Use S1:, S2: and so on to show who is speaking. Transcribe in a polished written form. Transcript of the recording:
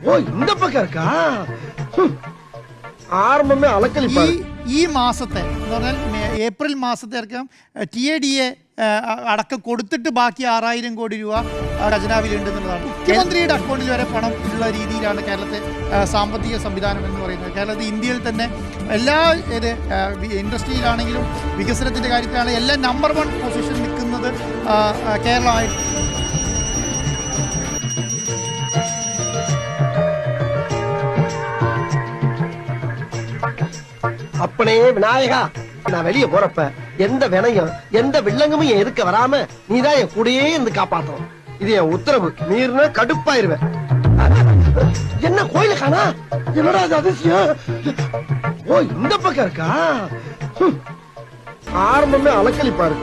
S1: ஓ இந்த பக்கம் இருக்கா? ആർമ്മേ അളക്കലിപ്പാണ്.
S2: ഈ മാസത്തെ എന്ന് പറഞ്ഞാൽ ഏപ്രിൽ മാസത്തെ അടക്കം TADA അടക്കം കൊടുത്തിട്ട് ബാക്കി 6000 കോടി രൂപ ഖജനാവിലുണ്ടെന്നുള്ളതാണ്. മുഖ്യമന്ത്രിയുടെ അക്കൗണ്ടിൽ വരെ പണം ഉള്ള രീതിയിലാണ് കേരളത്തെ സാമ്പത്തിക സംവിധാനം എന്ന് പറയുന്നത്. കേരളത്തിൽ ഇന്ത്യയിൽ തന്നെ എല്ലാ ഇൻഡസ്ട്രിയിലാണെങ്കിലും വികസനത്തിൻ്റെ കാര്യത്തിലാണെങ്കിലും എല്ലാം നമ്പർ 1 പൊസിഷൻ നിൽക്കുന്നത് കേരളമായിട്ട്.
S1: அப்பனே விநாயகா, நான் வெளியே போறப்ப எந்த வினையும் எந்த வில்லங்கமும் என் எதுக்க வராம நீதான் என் கூடயே இருந்து காப்பாத்தணும். இது என் உத்தரவு. மீறினா கடுப்பாயிருவேன். என்ன கோயில காணா? என்னடா அது அதிசயம்? ஓ இந்த பக்கம் இருக்கா? ஆரம்பமே அலக்கழிப்பாரு.